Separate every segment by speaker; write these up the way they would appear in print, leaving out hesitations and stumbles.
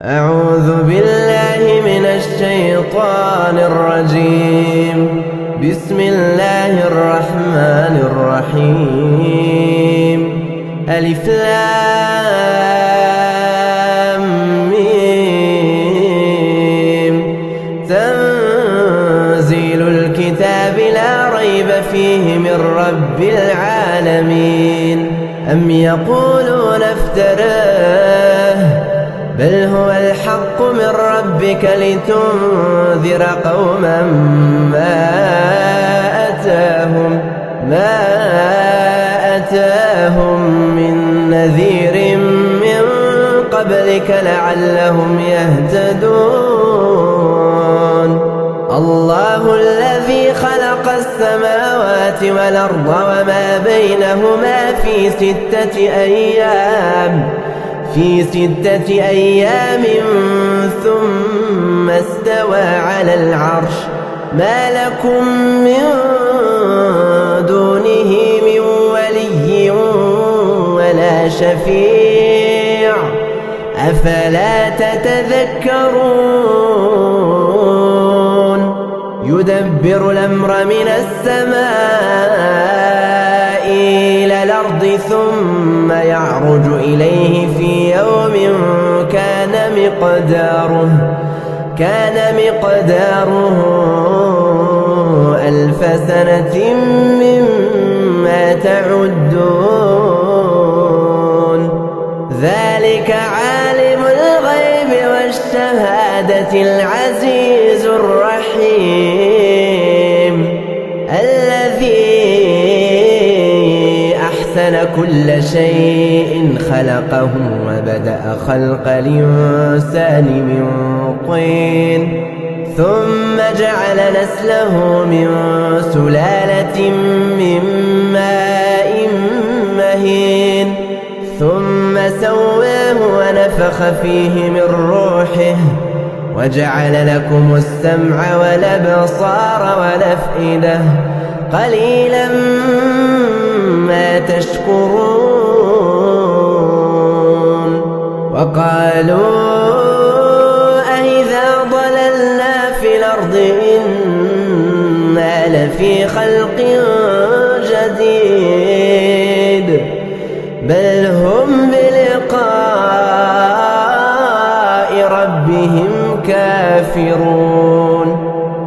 Speaker 1: أعوذ بالله من الشيطان الرجيم. بسم الله الرحمن الرحيم. ألف لام ميم. تنزيل الكتاب لا ريب فيه من رب العالمين. أم يقولون افتراه بل هو الحق من ربك لتنذر قوما ما أتاهم من نذير من قبلك لعلهم يهتدون. الله الذي خلق السماوات والأرض وما بينهما في ستة أيام ثم استوى على العرش. ما لكم من دونه من ولي ولا شفيع أفلا تتذكرون. يدبر الأمر من السماء إلى الأرض ثم يعرج إليه في يوم كان مقداره 1000 سنة مما تعدون. ذلك عالم الغيب والشهادة العزيز الرحيم الذي أحسن كل شيء خلقه وبدأ خلق الإنسان من طين ثم جعل نسله من سلالة من ماء مهين ثم سواه ونفخ فيه من روحه وجعل لكم السمع والأبصار والأفئدة قليلا ما تشكرون. وقالوا أإذا ضللنا في الأرض إنا لفي خلق جديد بل هم بلقاء ربهم كافرون.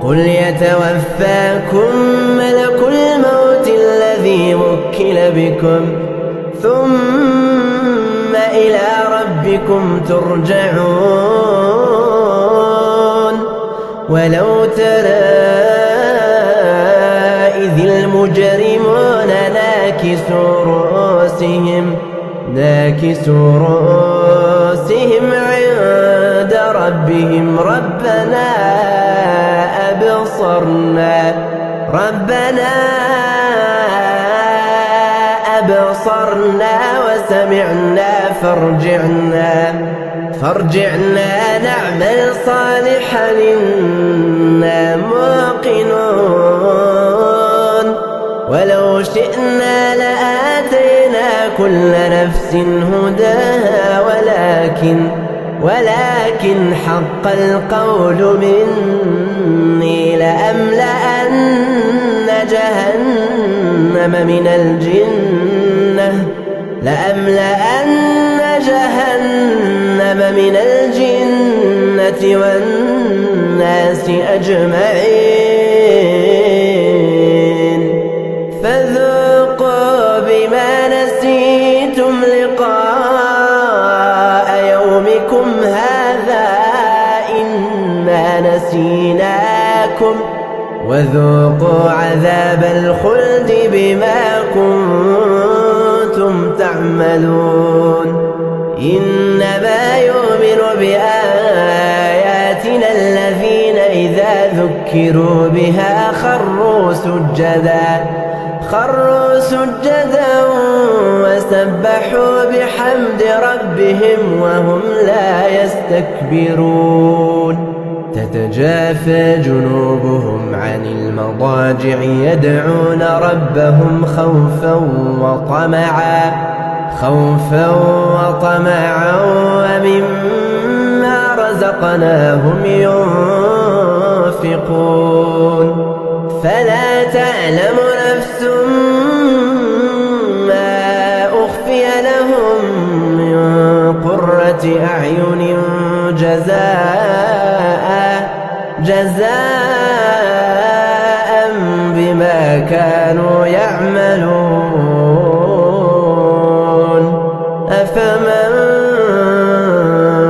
Speaker 1: قل يتوفاكم ملك الموت الذي وكل بكم ثم إلى ربكم ترجعون. ولو ترى إذ المجرمون ناكسوا رؤوسهم عند ربهم ربنا أبصرنا وسمعنا فارجعنا نعمل صالحا إنا موقنون. ولو شئنا لآتينا كل نفس هداها ولكن حق القول مني لأملأن جهنم من الجنة والناس أجمعين. فذوقوا بما نسيتم لقاء يومكم هذا إنا نسيناكم وذوقوا عذاب الخلد بما كنتم تعملون. إنما يؤمن بآياتنا الذين إذا ذكروا بها خروا سجدا وسبحوا بحمد ربهم وهم لا يستكبرون. تتجافى جنوبهم عن المضاجع يدعون ربهم خوفا وطمعا ومما رزقناهم ينفقون فلا تعلم نفس ما أخفي لهم من قرة أعين جزاء بما كانوا يعملون أفمن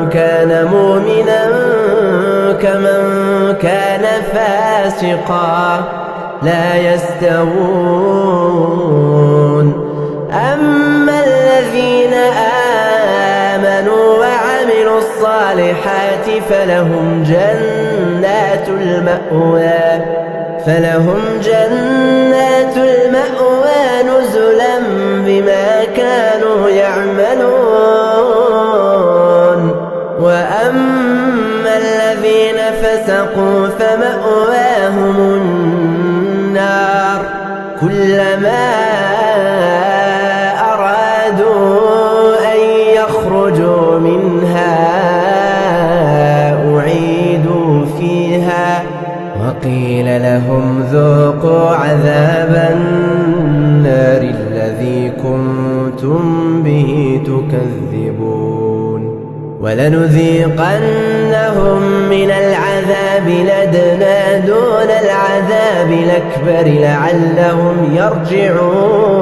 Speaker 1: كان مؤمنا كمن كان فاسقا لا يستوون أما الذين آمنوا وعملوا الصالحات فلهم جنات المأوى نزلا بما كانوا يعملون وأما الذين فسقوا فمأواهم النار كلما أرادوا أن يخرجوا منها أعيدوا فيها وقيل لهم ذوقوا عذاب النار الذي كنتم به تكذبون ولنذيقنهم من العذاب الأدنى دون العذاب الأكبر لعلهم يرجعون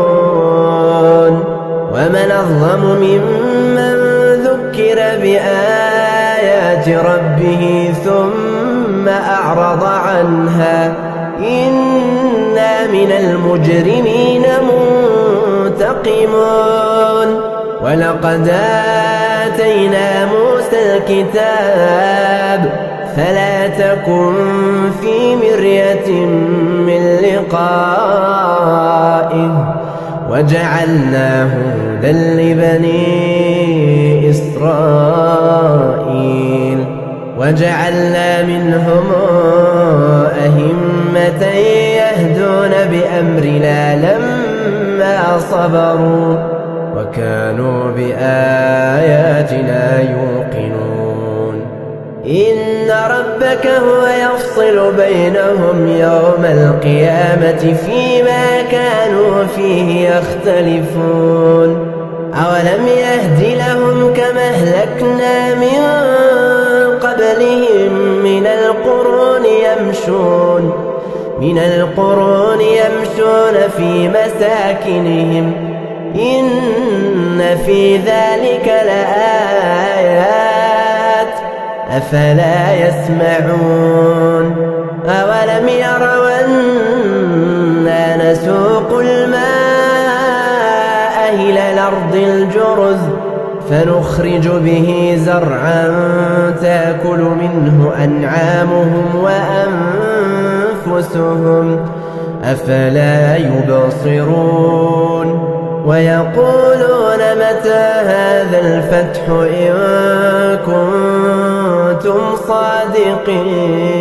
Speaker 1: ومن أظلم ممن ذكر بآيات ربه ثم أعرض عنها إنا من المجرمين منتقمون ولقد آتينا موسى الكتاب فلا تكن في مرية من لقائه وجعلناه هدى لبني إسرائيل وجعلنا منهم أئمة يهدون بأمرنا لما صبروا وكانوا بآياتنا يوقنون إن ربك هو يفصل بينهم يوم القيامة فيما كانوا فيه يختلفون أولم يهد لهم كما أهلكنا من قبلهم من القرون يمشون في مساكنهم إن في ذلك لآيات أفلا يسمعون أولم يروا أنا نسوق الماء إلى الأرض الجرز فنخرج به زرعا تأكل منه أنعامهم وأنفسهم أفلا يبصرون ويقولون متى هذا الفتح إن كنتم صادقين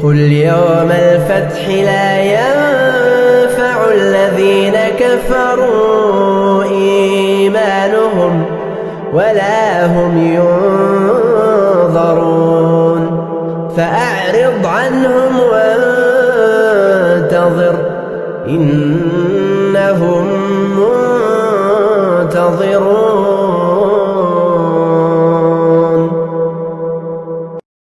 Speaker 1: قل يوم الفتح لا ينفع الذين كفروا إيمانهم ولا هم ينظرون فأعرض عنهم وانتظر إنهم منتظرون